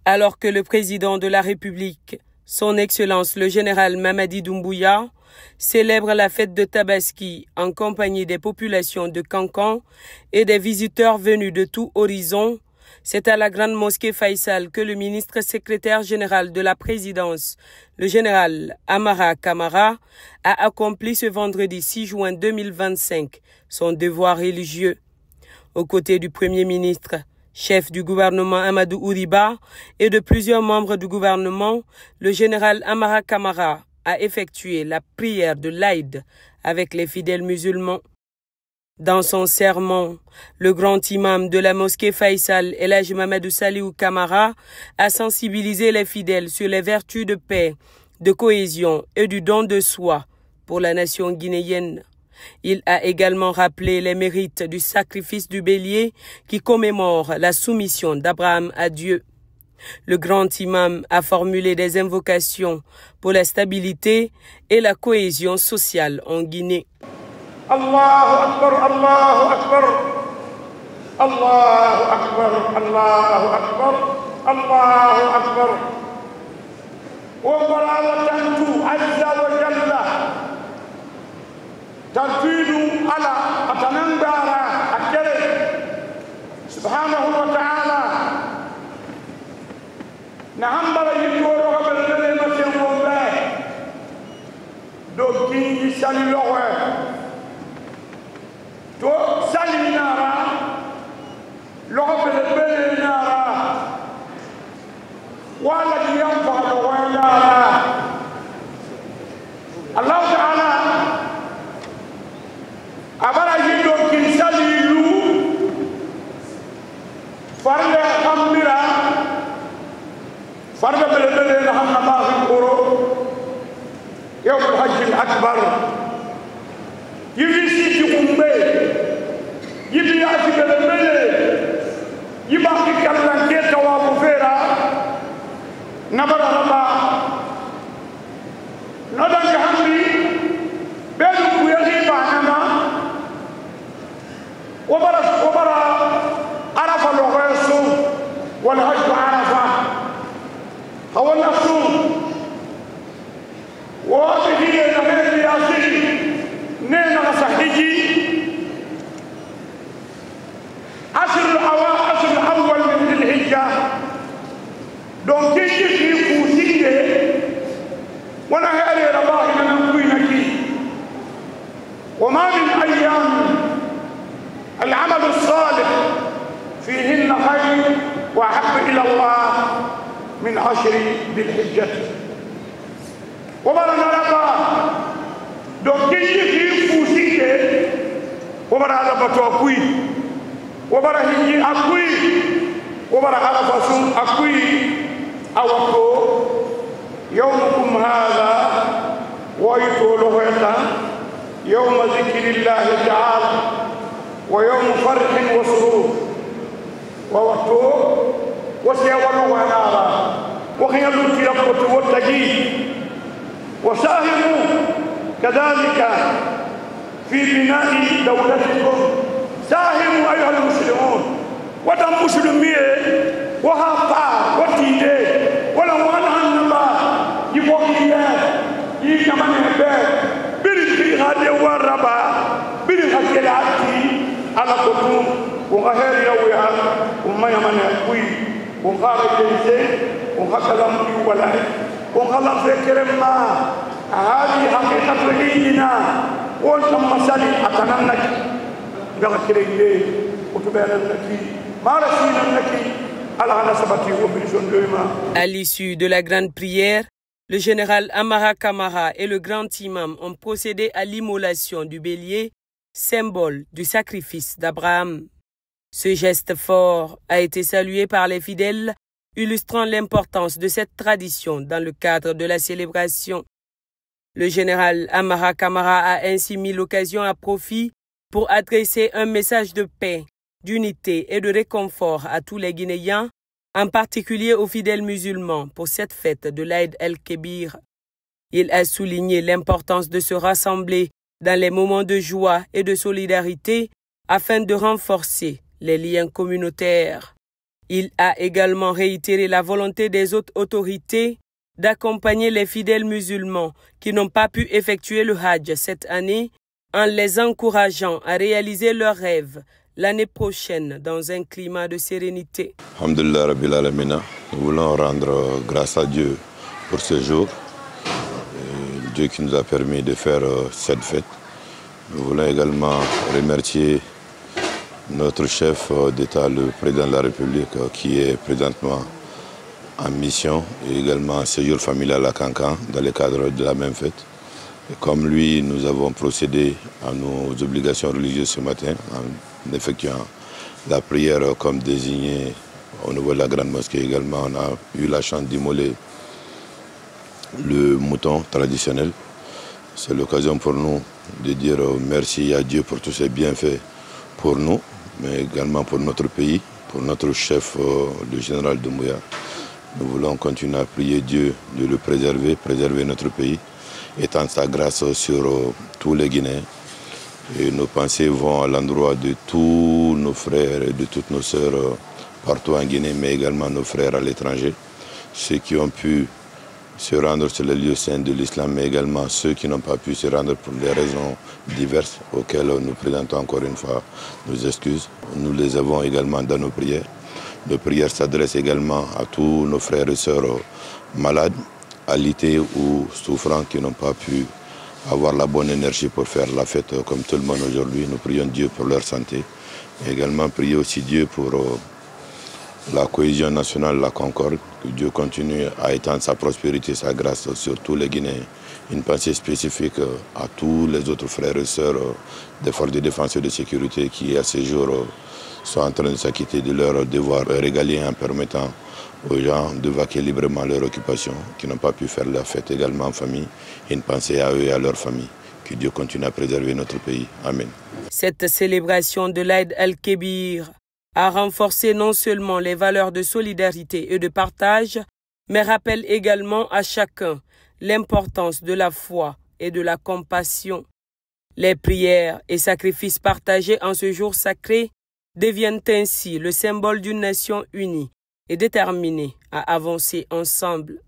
Alors que le président de la République, son Excellence le général Mamadi Doumbouya, célèbre la fête de Tabaski en compagnie des populations de Kankan et des visiteurs venus de tout horizon, c'est à la grande mosquée Faisal que le ministre secrétaire général de la présidence, le général Amara Kamara, a accompli ce vendredi 6 juin 2025 son devoir religieux. Aux côtés du Premier ministre, chef du gouvernement Amadou Ouriba et de plusieurs membres du gouvernement, le général Amara Kamara a effectué la prière de l'Aïd avec les fidèles musulmans. Dans son sermon, le grand imam de la mosquée Faisal, El Hadj Mamadou Saliou Kamara, a sensibilisé les fidèles sur les vertus de paix, de cohésion et du don de soi pour la nation guinéenne. Il a également rappelé les mérites du sacrifice du bélier qui commémore la soumission d'Abraham à Dieu. Le grand imam a formulé des invocations pour la stabilité et la cohésion sociale en Guinée. Allahu Akbar, Allahu Akbar, Allahu Akbar, Allahu Akbar, Allahu Akbar. Wa barawatan azza wa jalla. Tanfidu ala atanangara akere subhanahu wa ta'ala. Nahambara yitoro kabele masengo do kingi sali lowe. To sali nara loho bele nara wala diyam fa lowe nara Allah Ta'ala abara yido kin sali lu farle amira farle bele na hamna ma fi qoro yawm al-hajj al-akbar yibi siti umbe yibi ati bele yiba ki kallan ke tawafu fera nabara raba nodan ka hamri belu ku yahiba nama wabara arafa logoyesu wal hajj arafa hawala su wote hiye na hedi asiri nena sahiji asr al-awwal min al-hijja donc qui fusinde wala hali rabahi na kuinaki wama min ayyam العمل الصالح فيهن خير وأحب إلى الله من 10 ذي الحجة وبرنا لبا دوكي في فوسيك وبرنا لبا توكوي وبرنا هنجي أكوي وبرنا لبا سن أكوي أوكو يومكم هذا ويطوله يوم ذكر الله تعالى ويوم فرح وسرور ووقته وسيولوا ونارا وخيلوا في القوت والتجيد وساهموا كذلك في بناء دولتكم ساهموا أيها المسلمون ودم مسلمين وهابا وتيدي ولو أنها النبا يبوكيات يكمان هبات بريد هذه وربا بريد هكذا ala kotum وغهير يويا وما يمنع كوي وغارة جيسي وغكلام يولا وغلام فكر ما هذه حقيقة لينا وانتم مسالي أتنمنك غكرين لي وتبيننك ما رسيننك على نسبتي وبرسون دوما. À l'issue de la grande prière, le général Amara Kamara et le grand imam ont procédé à l'immolation du bélier, symbole du sacrifice d'Abraham. Ce geste fort a été salué par les fidèles, illustrant l'importance de cette tradition dans le cadre de la célébration. Le général Amara Kamara a ainsi mis l'occasion à profit pour adresser un message de paix, d'unité et de réconfort à tous les Guinéens, en particulier aux fidèles musulmans pour cette fête de l'Aïd el-Kébir. Il a souligné l'importance de se rassembler dans les moments de joie et de solidarité afin de renforcer les liens communautaires. Il a également réitéré la volonté des autres autorités d'accompagner les fidèles musulmans qui n'ont pas pu effectuer le Hajj cette année en les encourageant à réaliser leurs rêves l'année prochaine dans un climat de sérénité. Alhamdulillah Rabbil Alamina, nous voulons rendre grâce à Dieu pour ce jour, Dieu qui nous a permis de faire cette fête. Nous voulons également remercier notre chef d'État, le président de la République, qui est présentement en mission et également en séjour familial à Kankan dans le cadre de la même fête. Et comme lui, nous avons procédé à nos obligations religieuses ce matin en effectuant la prière comme désigné au niveau de la grande mosquée. Également, on a eu la chance d'immoler le mouton traditionnel. C'est l'occasion pour nous de dire merci à Dieu pour tous ses bienfaits pour nous, mais également pour notre pays, pour notre chef, le général Doumbouya. Nous voulons continuer à prier Dieu de le préserver, préserver notre pays, étendre sa grâce sur tous les Guinéens. Et nos pensées vont à l'endroit de tous nos frères et de toutes nos sœurs partout en Guinée, mais également nos frères à l'étranger, ceux qui ont pu se rendre sur les lieux saints de l'islam, mais également ceux qui n'ont pas pu se rendre pour des raisons diverses, auxquelles nous présentons encore une fois nos excuses. Nous les avons également dans nos prières. Nos prières s'adressent également à tous nos frères et sœurs malades, alités ou souffrants qui n'ont pas pu avoir la bonne énergie pour faire la fête comme tout le monde aujourd'hui. Nous prions Dieu pour leur santé. Et également prier aussi Dieu pour la cohésion nationale, la concorde, que Dieu continue à étendre sa prospérité, sa grâce sur tous les Guinéens. Une pensée spécifique à tous les autres frères et sœurs des forces de défense et de sécurité qui, à ce jour, sont en train de s'acquitter de leurs devoirs régaliens en permettant aux gens de vaquer librement leur occupation, qui n'ont pas pu faire la fête également en famille. Une pensée à eux et à leur famille. Que Dieu continue à préserver notre pays. Amen. Cette célébration de l'Aïd el-Kébir a renforcé non seulement les valeurs de solidarité et de partage, mais rappelle également à chacun l'importance de la foi et de la compassion. Les prières et sacrifices partagés en ce jour sacré deviennent ainsi le symbole d'une nation unie et déterminée à avancer ensemble.